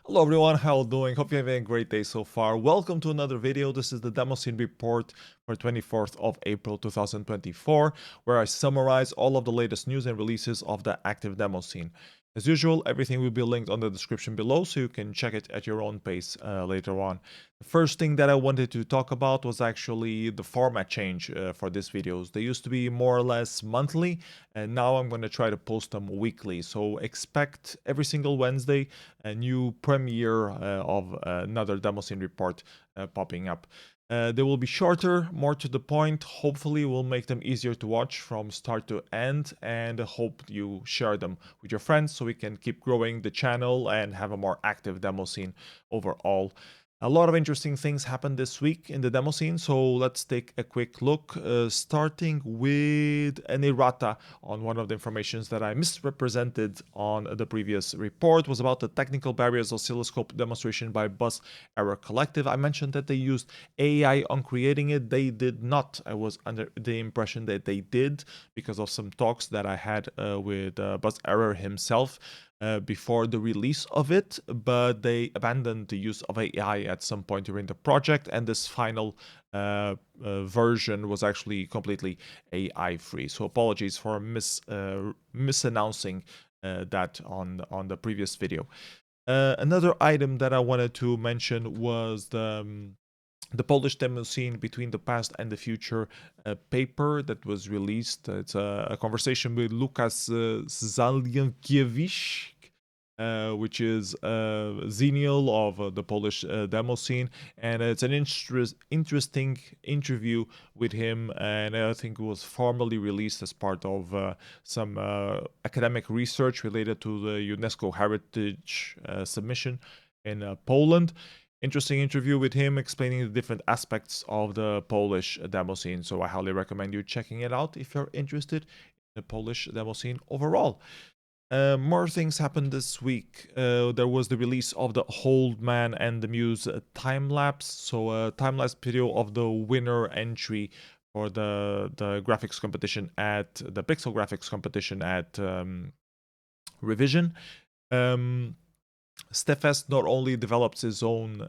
Hello everyone, how are you doing? Hope you're having a great day so far. Welcome to another video. This is the Demoscene report for 24th of April 2024, where I summarize all of the latest news and releases of the active Demoscene. As usual, everything will be linked on the description below, so you can check it at your own pace later on. The first thing that I wanted to talk about was actually the format change for these videos. They used to be more or less monthly, and now I'm going to try to post them weekly. So expect every single Wednesday a new premiere of another Demoscene report popping up. They will be shorter, more to the point. Hopefully, we'll make them easier to watch from start to end, and hope you share them with your friends so we can keep growing the channel and have a more active Demoscene overall. A lot of interesting things happened this week in the Demoscene, so let's take a quick look, starting with an errata on one of the informations that I misrepresented on the previous report. Was about the technical barriers oscilloscope demonstration by Buzz Error Collective. I mentioned that they used AI on creating it. They did not. I was under the impression that they did because of some talks that I had with Buzz Error himself. Before the release of it, but they abandoned the use of AI at some point during the project, and this final version was actually completely AI free. So apologies for misannouncing that on the previous video. Another item that I wanted to mention was the Polish Demoscene Between the Past and the Future paper that was released. It's a conversation with Łukasz Szałankiewicz, which is Zenial of the Polish Demoscene, and it's an interesting interview with him, and I think it was formally released as part of some academic research related to the UNESCO Heritage submission in Poland. Interesting interview with him explaining the different aspects of the Polish Demoscene, so I highly recommend you checking it out if you're interested in the Polish Demoscene overall. More things happened this week. There was the release of the Old Man and the Muse time-lapse, so a time-lapse video of the winner entry for the graphics competition at the pixel graphics competition at Revision. Stefes not only develops his own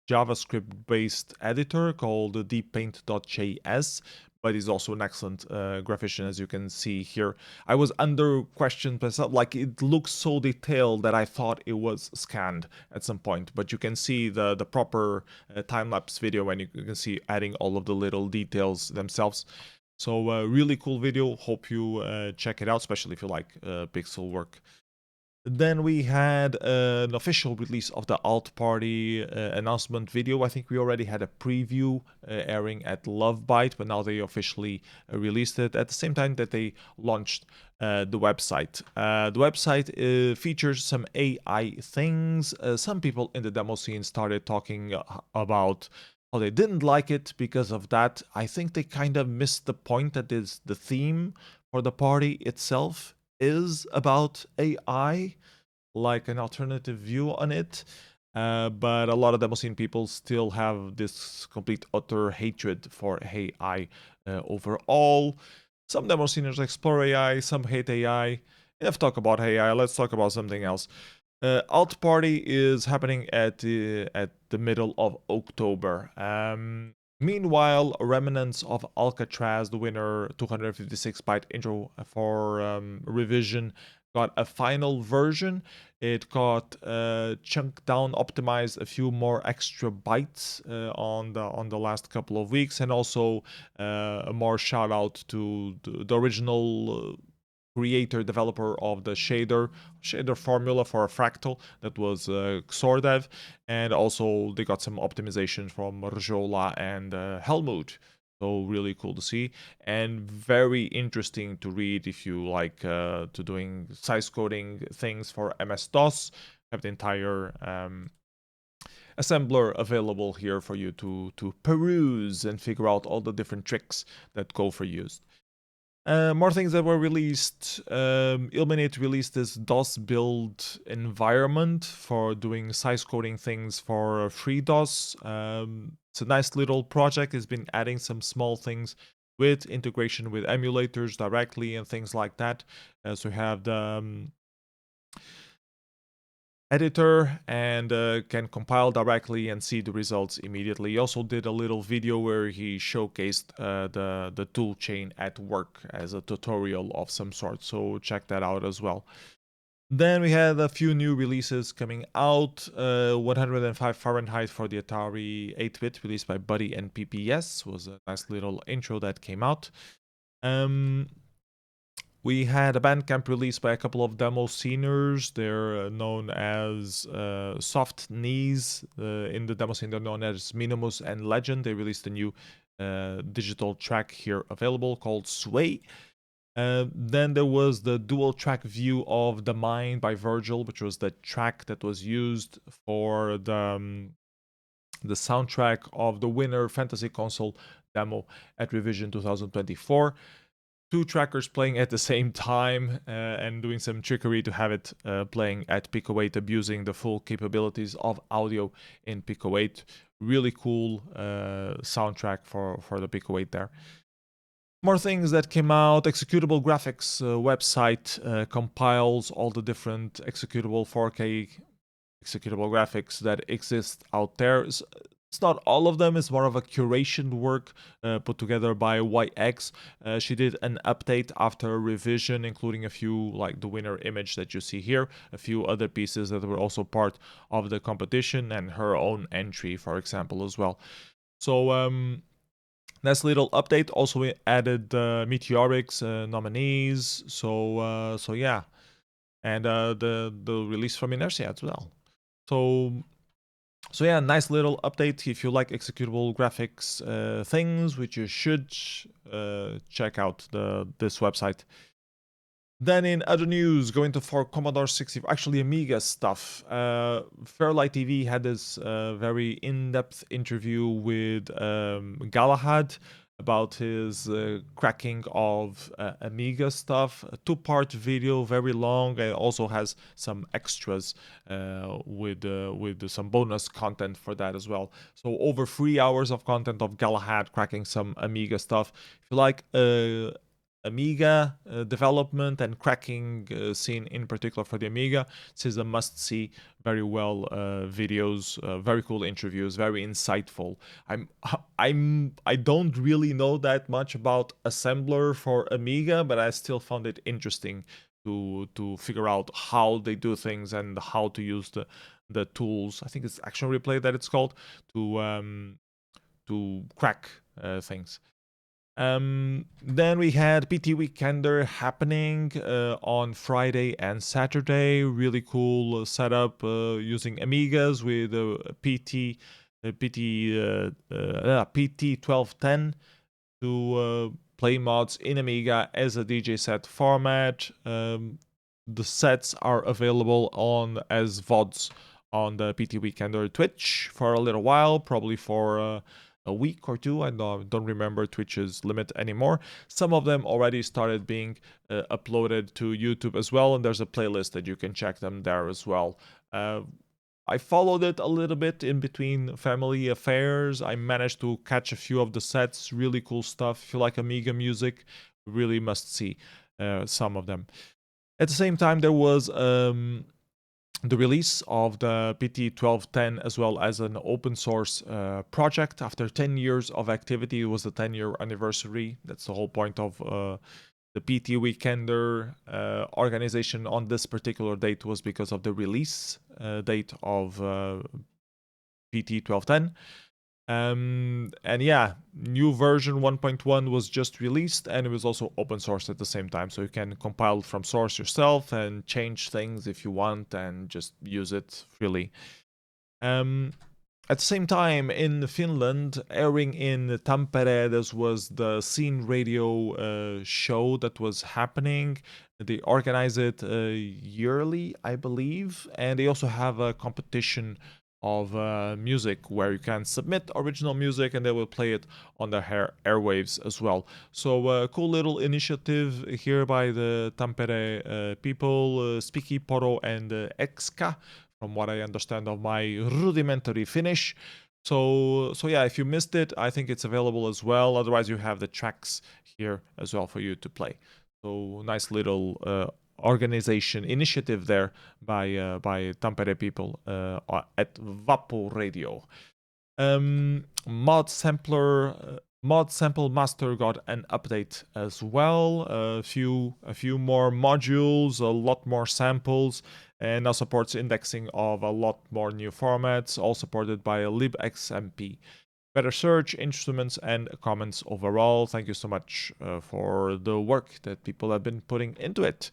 JavaScript-based editor called deeppaint.js, but he's also an excellent graphician, as you can see here. I was under question myself, like it looks so detailed that I thought it was scanned at some point, but you can see the proper time-lapse video, and you can see adding all of the little details themselves. So really cool video. Hope you check it out, especially if you like pixel work. Then we had an official release of the Alt Party announcement video. I think we already had a preview airing at byte, but now they officially released it at the same time that they launched the website. The website features some AI things. Some people in the Demoscene started talking about how they didn't like it because of that. I think they kind of missed the point that is the theme for the party itself is about AI, like an alternative view on it. But a lot of Demoscene people still have this complete utter hatred for AI overall. Some Demosceners explore AI, some hate AI. Enough talk about AI, let's talk about something else. Alt Party is happening at the middle of October. Meanwhile, Remnants of Alcatraz, the winner 256 byte intro for Revision, got a final version. It got chunked down, optimized a few more extra bytes on the last couple of weeks, and also a more shout out to the original creator developer of the shader formula for a fractal that was Xordev, and also they got some optimization from Rjola and Helmut. So really cool to see, and very interesting to read if you like to doing size coding things for MS-DOS. Have the entire assembler available here for you to peruse and figure out all the different tricks that go for use. More things that were released. Illuminate released this DOSBuild environment for doing size coding things for FreeDOS. It's a nice little project. It's been adding some small things with integration with emulators directly and things like that. So we have the editor and can compile directly and see the results immediately. He also did a little video where he showcased the tool chain at work as a tutorial of some sort, so check that out as well. Then we had a few new releases coming out. 105 Fahrenheit for the Atari 8-bit, released by Buddy and PPS, was a nice little intro that came out. We had a Bandcamp release by a couple of Demosceners. They're known as Soft Knees. In the Demoscene, they're known as Minimus and Legend. They released a new digital track here available called Sway. Then there was the dual track view of The Mind by Virgill, which was the track that was used for the soundtrack of the Winner Fantasy Console demo at Revision 2024. Two trackers playing at the same time and doing some trickery to have it playing at Pico 8, abusing the full capabilities of audio in Pico 8. Really cool soundtrack for the Pico 8 there. More things that came out. Executable graphics website compiles all the different executable 4K executable graphics that exist out there. It's not all of them, it's more of a curation work put together by YX. She did an update after a revision, including a few, like the winner image that you see here, a few other pieces that were also part of the competition, and her own entry, for example, as well. So, nice little update. Also, we added Meteorics nominees. So yeah, and the release from Inertia as well. So yeah, nice little update. If you like executable graphics things, which you should, check out this website. Then in other news, going to for Commodore 64, actually Amiga stuff. FairLight TV had this very in-depth interview with Galahad about his cracking of Amiga stuff. A two-part video, very long, and also has some extras with some bonus content for that as well. So over 3 hours of content of Galahad cracking some Amiga stuff. If you like Amiga development and cracking scene in particular for the Amiga, this is a must-see. Very well videos, very cool interviews, very insightful. I don't really know that much about assembler for Amiga, but I still found it interesting to figure out how they do things and how to use the tools. I think it's Action Replay that it's called, to crack things. Then we had PT Weekender happening on Friday and Saturday. Really cool setup using Amigas with PT 1210 to play mods in Amiga as a DJ set format. The sets are available as VODs on the PT Weekender Twitch for a little while, probably for a week or two. I don't remember Twitch's limit anymore. Some of them already started being uploaded to YouTube as well, and there's a playlist that you can check them there as well. I followed it a little bit in between family affairs. I managed to catch a few of the sets. Really cool stuff. If you like Amiga music, really must see some of them. At the same time, there was the release of the PT 1210 as well as an open source project. After 10 years of activity, it was the 10-year anniversary. That's the whole point of the PT Weekender organization on this particular date, was because of the release date of PT 1210. And yeah, new version 1.1 was just released, and it was also open source at the same time, so you can compile from source yourself and change things if you want and just use it freely. At the same time, in Finland, airing in Tampere, this was the Scene Radio show that was happening. They organize it yearly, I believe, and they also have a competition of music where you can submit original music and they will play it on the airwaves as well. So cool little initiative here by the Tampere people, Spiki, Poro and Exka, from what I understand of my rudimentary Finnish. So yeah, if you missed it, I think it's available as well. Otherwise, you have the tracks here as well for you to play. So nice little organization initiative there by Tampere people at Vapo Radio. Mod Sample Master got an update as well. A few more modules, a lot more samples, and now supports indexing of a lot more new formats, all supported by libxmp. Better search, instruments, and comments overall. Thank you so much for the work that people have been putting into it.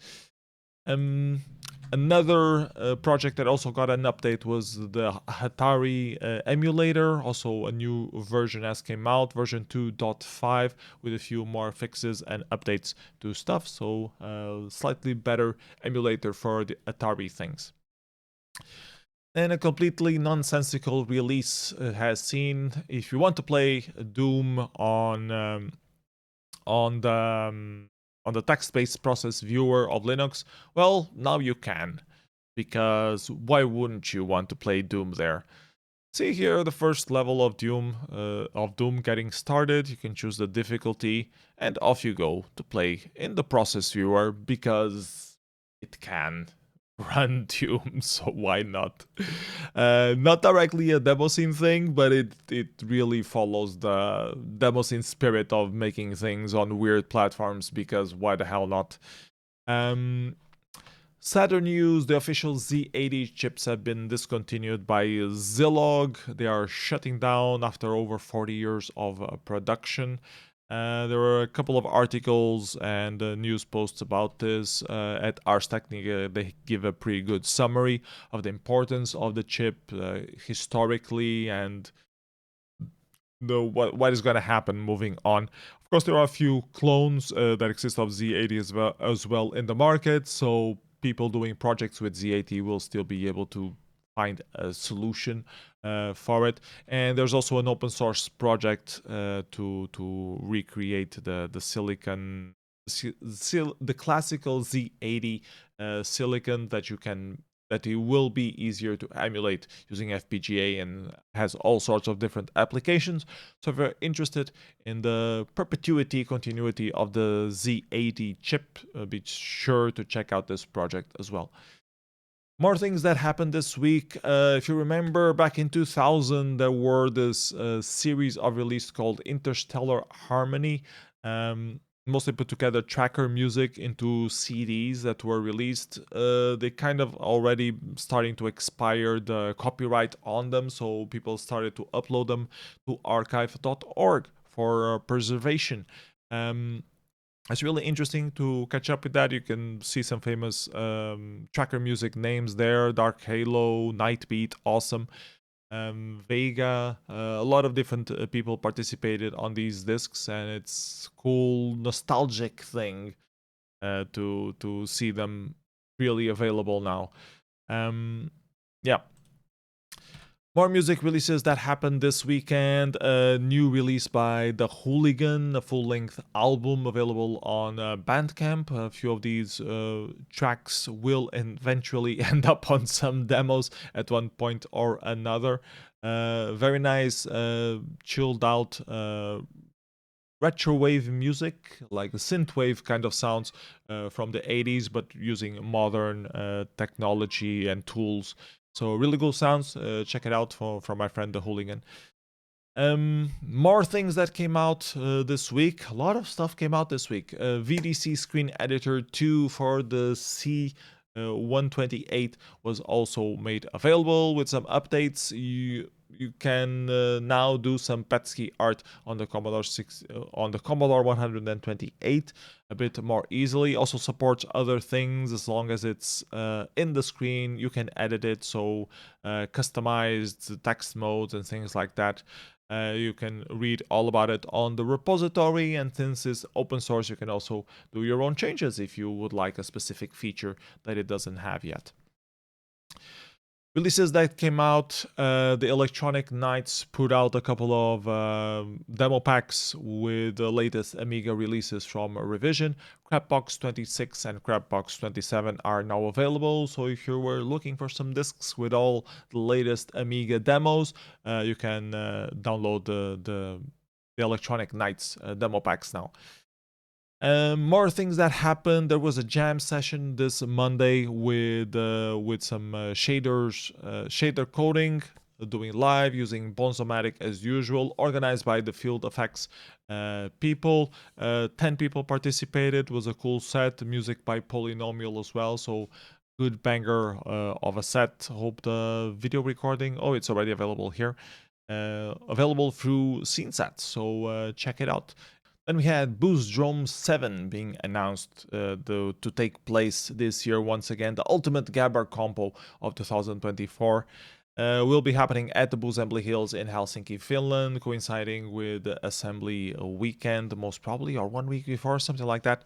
Another project that also got an update was the Atari emulator. Also a new version has came out, version 2.5, with a few more fixes and updates to stuff. So slightly better emulator for the Atari things. And a completely nonsensical release has seen. If you want to play Doom on the text-based process viewer of Linux, well, now you can, because why wouldn't you want to play Doom there? See here the first level of Doom getting started. You can choose the difficulty, and off you go to play in the process viewer, because it can run Doom, so why not? Not directly a Demoscene thing, but it really follows the Demoscene spirit of making things on weird platforms, because why the hell not? Sadder news, the official Z80 chips have been discontinued by Zilog. They are shutting down after over 40 years of production. There were a couple of articles and news posts about this at Ars Technica. They give a pretty good summary of the importance of the chip historically and what is going to happen moving on. Of course, there are a few clones that exist of Z80 as well in the market, so people doing projects with Z80 will still be able to find a solution for it. And there's also an open source project to recreate the silicon, the classical Z80 silicon that it will be easier to emulate using FPGA, and has all sorts of different applications. So if you're interested in the continuity of the Z80 chip, be sure to check out this project as well. More things that happened this week. If you remember, back in 2000, there were this series of releases called Interstellar Harmony. Mostly put together tracker music into CDs that were released. They kind of already starting to expire the copyright on them, so people started to upload them to archive.org for preservation. It's really interesting to catch up with that. You can see some famous tracker music names there: Dark Halo, Nightbeat, Awesome, Vega. A lot of different people participated on these discs, and it's cool, nostalgic thing to see them really available now. Yeah. More music releases that happened this weekend. A new release by The Hooligan, a full-length album available on Bandcamp. A few of these tracks will eventually end up on some demos at one point or another. Very nice, chilled out retrowave music, like a synthwave kind of sounds from the 80s, but using modern technology and tools. So really cool sounds. Check it out from my friend The Hooligan. More things that came out this week. A lot of stuff came out this week. VDC Screen Editor 2 for the C128 was also made available with some updates. You can now do some Petsky art on the Commodore 128 a bit more easily. Also supports other things as long as it's in the screen. You can edit it, so customized text modes and things like that. You can read all about it on the repository, and since it's open source, you can also do your own changes if you would like a specific feature that it doesn't have yet. Releases that came out, the Electronic Knights put out a couple of demo packs with the latest Amiga releases from Revision. Crapbox 26 and Crapbox 27 are now available, so if you were looking for some discs with all the latest Amiga demos, you can download the Electronic Knights demo packs now. More things that happened. There was a jam session this Monday with some shaders, shader coding, doing live using Bonzomatic as usual, organized by the Field Effects people. 10 people participated. It was a cool set. Music by Polynomial as well. So good banger of a set. Hope the video recording. Oh, it's already available here. Available through SceneSet. So check it out. Then we had Boost Drome 7 being announced to take place this year once again. The ultimate Gabber compo of 2024 will be happening at the Assembly Hills in Helsinki, Finland, coinciding with the Assembly weekend, most probably, or 1 week before, something like that.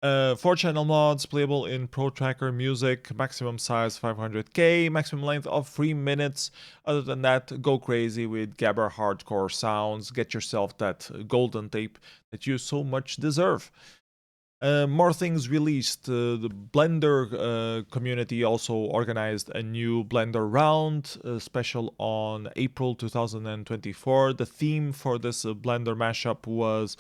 4-channel mods, playable in Pro Tracker music, maximum size 500k, maximum length of 3 minutes. Other than that, go crazy with Gabber hardcore sounds, get yourself that golden tape that you so much deserve. More things released. The Blender community also organized a new Blender round special on April 2024. The theme for this Blender mashup was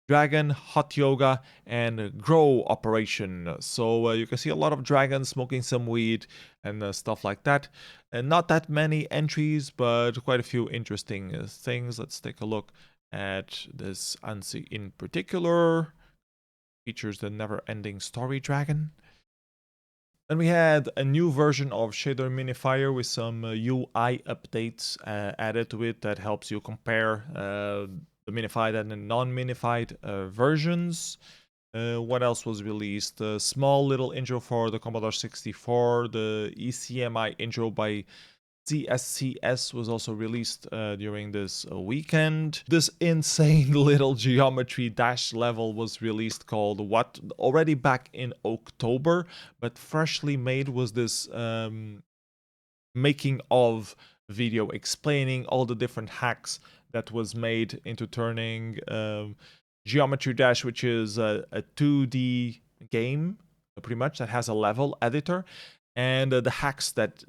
Dragon, Hot Yoga, and Grow Operation. So you can see a lot of dragons smoking some weed and stuff like that. And not that many entries, but quite a few interesting things. Let's take a look at this ANSI in particular. Features the never-ending story dragon. Then we had a new version of Shader Minifier with some UI updates added to it that helps you compare the minified and the non-minified versions. What else was released? A small little intro for the Commodore 64. The ECMI intro by CSCS was also released during this weekend. This insane little geometry dash level was released called What? Already back in October, but freshly made was this making of video explaining all the different hacks that was made into turning Geometry Dash, which is a 2D game, pretty much, that has a level editor, and the hacks that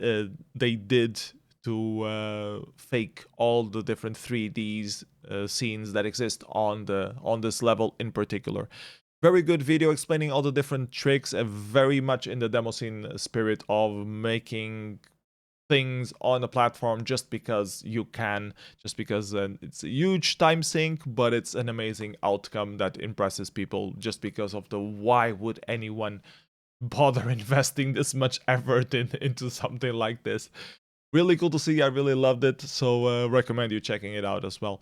they did to fake all the different 3D scenes that exist on this level in particular. Very good video explaining all the different tricks, very much in the Demoscene spirit of making things on a platform just because you can, just because it's a huge time sink, but it's an amazing outcome that impresses people just because of the why would anyone bother investing this much effort into something like this. Really cool to see. I really loved it, so recommend you checking it out as well.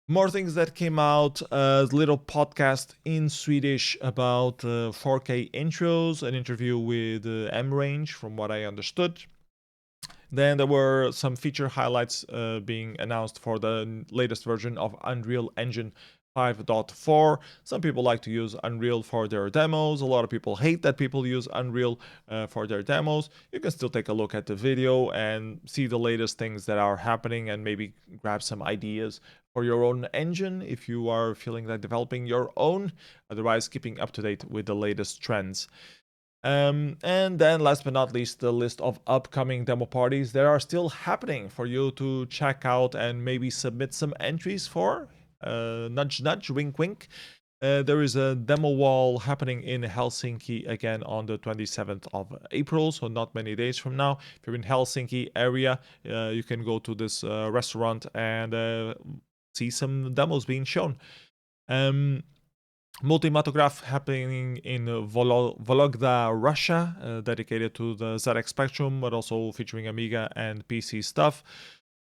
More things that came out, a little podcast in Swedish about 4K intros, an interview with M-Range from what I understood. Then there were some feature highlights being announced for the latest version of Unreal Engine 5.4. Some people like to use Unreal for their demos. A lot of people hate that people use Unreal for their demos. You can still take a look at the video and see the latest things that are happening and maybe grab some ideas for your own engine if you are feeling like developing your own. Otherwise, keeping up to date with the latest trends. And then last but not least, the list of upcoming demo parties that are still happening for you to check out and maybe submit some entries for. Nudge, nudge, wink, wink. There is a demo wall happening in Helsinki again on the 27th of April, so not many days from now. If you're in Helsinki area, you can go to this restaurant and see some demos being shown. Multimatograph happening in Vologda, Russia, dedicated to the ZX Spectrum, but also featuring Amiga and PC stuff.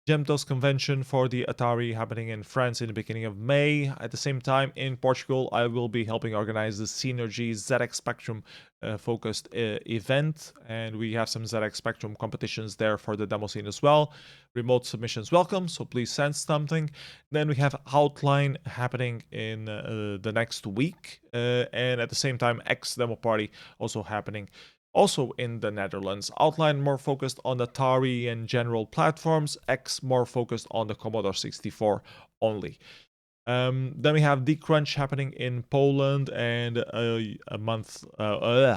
Gemtos convention for the Atari happening in France in the beginning of May. At the same time, in Portugal, I will be helping organize the Synergy ZX Spectrum focused event, and we have some ZX Spectrum competitions there for the Demoscene as well. Remote submissions welcome, so please send something. Then we have Outline happening in the next week, and at the same time, X Demo Party also happening. Also in the Netherlands. Outline more focused on Atari and general platforms. X more focused on the Commodore 64 only. Then we have D-Crunch happening in Poland, and a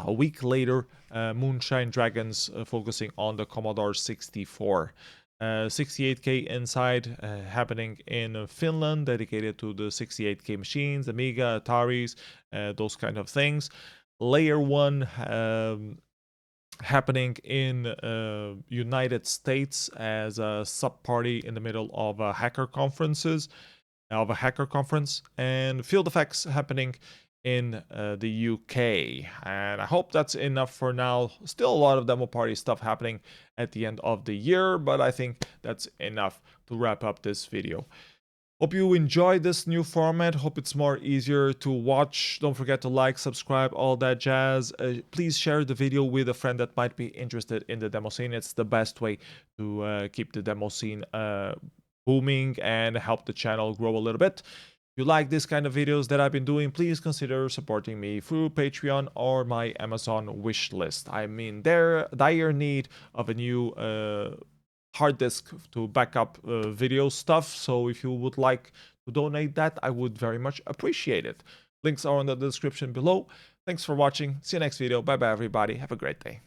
week later, Moonshine Dragons focusing on the Commodore 64. 68K inside happening in Finland, dedicated to the 68K machines, Amiga, Ataris, those kind of things. Layer 1 happening in United States as a sub-party in the middle of a hacker conference, and field effects happening in the UK. And I hope that's enough for now. Still a lot of demo party stuff happening at the end of the year, but I think that's enough to wrap up this video. Hope you enjoyed this new format. Hope it's more easier to watch. Don't forget to like, subscribe, all that jazz. Please share the video with a friend that might be interested in the demo scene. It's the best way to keep the demo scene booming and help the channel grow a little bit. If you like this kind of videos that I've been doing, please consider supporting me through Patreon or my Amazon wish list. I'm in dire need of a new hard disk to back up video stuff, so if you would like to donate that, I would very much appreciate it. Links are in the description below. Thanks for watching. See you next video. Bye bye everybody. Have a great day.